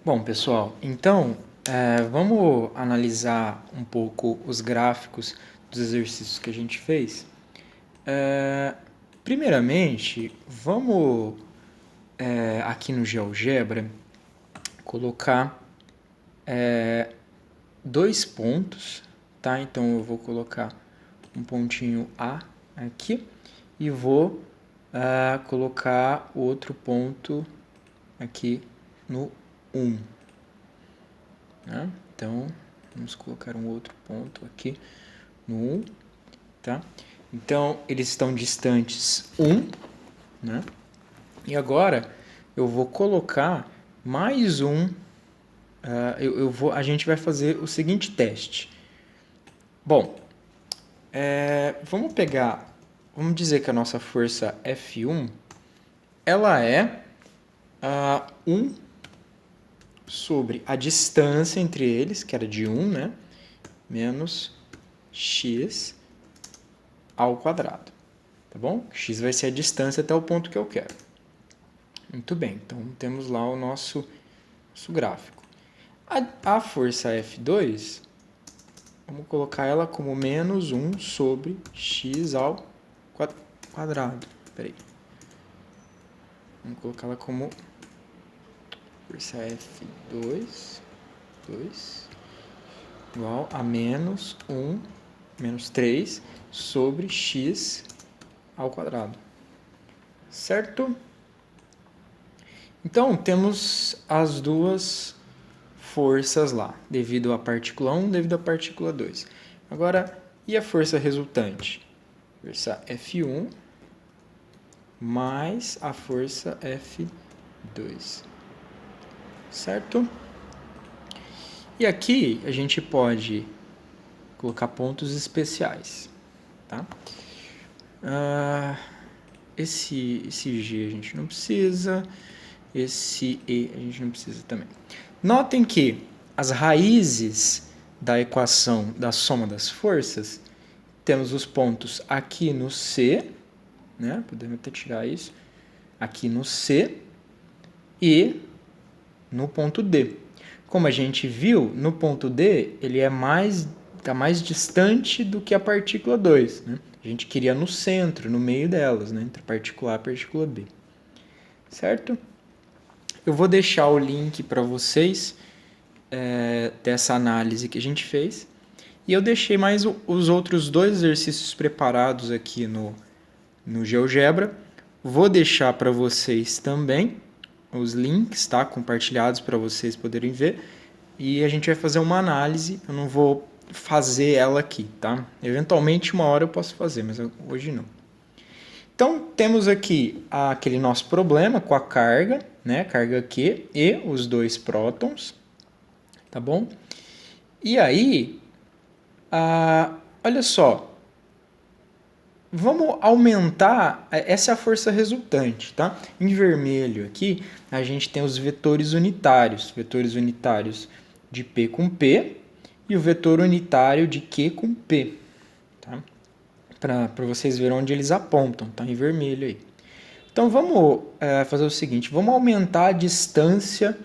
Bom, pessoal, então vamos analisar um pouco os gráficos dos exercícios que a gente fez. Primeiramente, vamos aqui no GeoGebra colocar dois pontos, tá? Então eu vou colocar um pontinho A aqui e vou colocar outro ponto aqui no 1. Né? Então, vamos colocar um outro ponto aqui no 1, tá? Então, eles estão distantes 1, né? E agora, eu vou colocar mais um, a gente vai fazer o seguinte teste. Bom, vamos dizer que a nossa força F1, ela é 1 sobre a distância entre eles, que era de 1, né? Menos x ao quadrado, tá bom? X vai ser a distância até o ponto que eu quero. Muito bem, então temos lá o nosso gráfico. A força F2, vamos colocar ela como menos 1 sobre x ao quadrado. Peraí. Vamos colocar ela como força F2 igual a menos 1, menos 3 sobre x ao quadrado. Certo? Então, temos as duas forças lá, devido à partícula 1, devido à partícula 2. Agora, e a força resultante? Força F1 mais a força F2. Certo? E aqui a gente pode colocar pontos especiais. Tá? Esse G a gente não precisa, esse E a gente não precisa também. Notem que as raízes da equação da soma das forças, temos os pontos aqui no C, né? Podemos até tirar isso, aqui no C e no ponto D. Como a gente viu, no ponto D ele está mais distante do que a partícula 2. Né? A gente queria no centro, no meio delas, né? Entre a partícula A e a partícula B. Certo? Eu vou deixar o link para vocês dessa análise que a gente fez. E eu deixei mais os outros dois exercícios preparados aqui no GeoGebra. Vou deixar para vocês também os links, tá? Compartilhados para vocês poderem ver. E a gente vai fazer uma análise. Eu não vou fazer ela aqui, tá? Eventualmente uma hora eu posso fazer, mas hoje não. Então, temos aqui aquele nosso problema com a carga, né? Carga Q e os dois prótons, tá bom? E aí, olha só, vamos aumentar, essa é a força resultante, tá? Em vermelho aqui, a gente tem os vetores unitários de P com P e o vetor unitário de Q com P, tá? Para vocês verem onde eles apontam, tá em vermelho aí. Então vamos fazer o seguinte, vamos aumentar a distância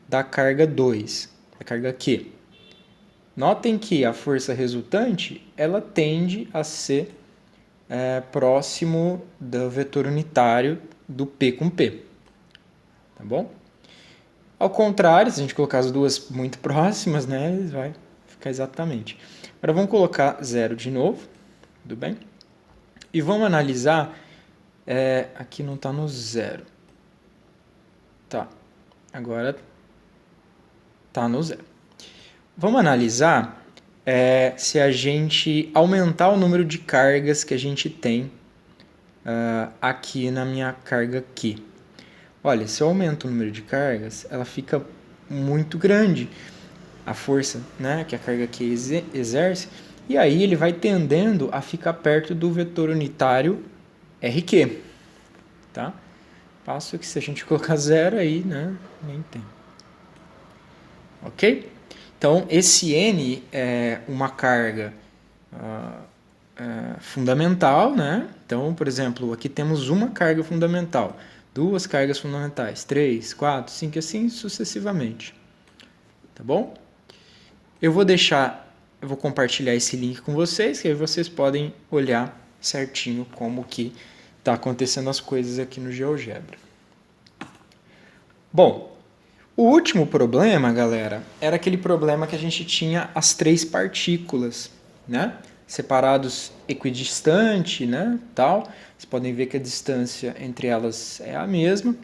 da carga 2, da carga Q. Notem que a força resultante ela tende a ser próximo do vetor unitário do P com P. Tá bom? Ao contrário, se a gente colocar as duas muito próximas, né, vai ficar exatamente. Agora vamos colocar 0 de novo, tudo bem? E vamos analisar, aqui não está no 0. Tá, agora está no 0. Vamos analisar se a gente aumentar o número de cargas que a gente tem aqui na minha carga aqui. Olha, se eu aumento o número de cargas, ela fica muito grande, a força, né, que a carga aqui exerce, e aí ele vai tendendo a ficar perto do vetor unitário RQ. Tá? Passo que se a gente colocar 0 aí, né, nem tem. Ok? Então, esse N é uma carga fundamental, né? Então, por exemplo, aqui temos uma carga fundamental, duas cargas fundamentais, 3, 4, 5 assim sucessivamente. tá bom? Eu vou compartilhar esse link com vocês, que aí vocês podem olhar certinho como que está acontecendo as coisas aqui no GeoGebra. Bom, o último problema, galera, era aquele problema que a gente tinha as 3 partículas, né? Separados equidistante, né? Tal. Vocês podem ver que a distância entre elas é a mesma.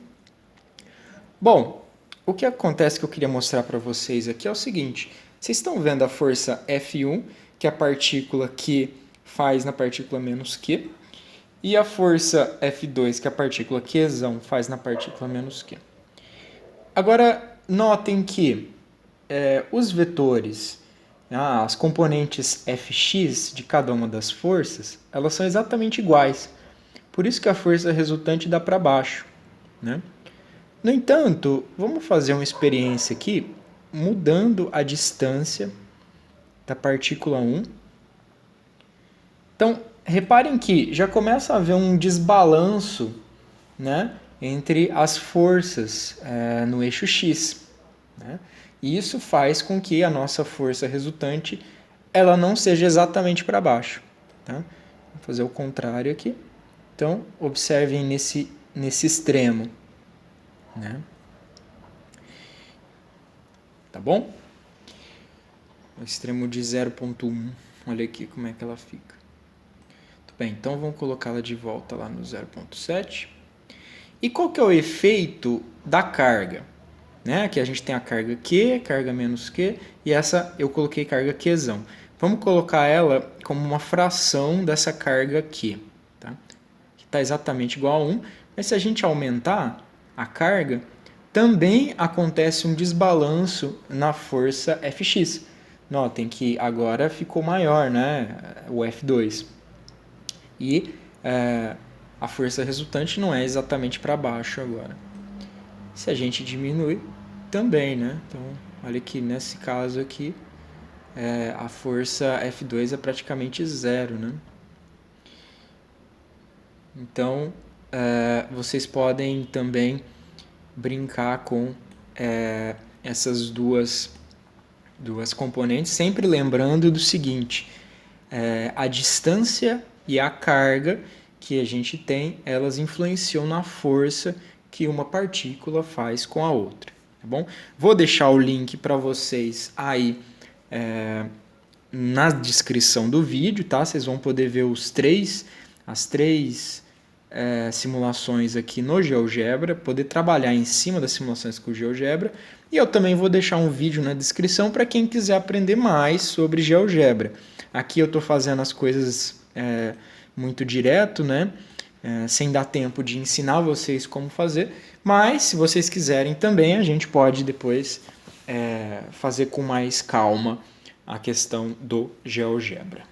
Bom, o que acontece que eu queria mostrar para vocês aqui é o seguinte. Vocês estão vendo a força F1, que é a partícula Q faz na partícula menos Q, e a força F2, que é a partícula Qzão faz na partícula menos Q. Agora, notem que os vetores, as componentes Fx de cada uma das forças, elas são exatamente iguais. Por isso que a força resultante dá para baixo, né? No entanto, vamos fazer uma experiência aqui, mudando a distância da partícula 1. Então, reparem que já começa a haver um desbalanço, né, entre as forças no eixo X. Né? E isso faz com que a nossa força resultante ela não seja exatamente para baixo. Tá? Vou fazer o contrário aqui. Então, observem nesse extremo. Né? Tá bom? O extremo de 0,1. Olha aqui como é que ela fica. Muito bem, então vamos colocá-la de volta lá no 0,7. E qual que é o efeito da carga? Né? Aqui a gente tem a carga Q, carga menos Q, e essa eu coloquei carga Qzão. Vamos colocar ela como uma fração dessa carga Q. Tá? Que está exatamente igual a 1, mas se a gente aumentar a carga, também acontece um desbalanço na força Fx. Notem que agora ficou maior, né? O F2. E a força resultante não é exatamente para baixo agora. Se a gente diminui, também, né? Então, olha que nesse caso aqui, a força F2 é praticamente zero, né? Então, vocês podem também brincar com essas duas componentes, sempre lembrando do seguinte, a distância e a carga que a gente tem, elas influenciam na força que uma partícula faz com a outra. Tá bom? Vou deixar o link para vocês aí na descrição do vídeo, tá? Vocês vão poder ver as três simulações aqui no GeoGebra, poder trabalhar em cima das simulações com o GeoGebra. E eu também vou deixar um vídeo na descrição para quem quiser aprender mais sobre GeoGebra. Aqui eu estou fazendo as coisas muito direto, né? Sem dar tempo de ensinar vocês como fazer, mas se vocês quiserem também, a gente pode depois fazer com mais calma a questão do GeoGebra.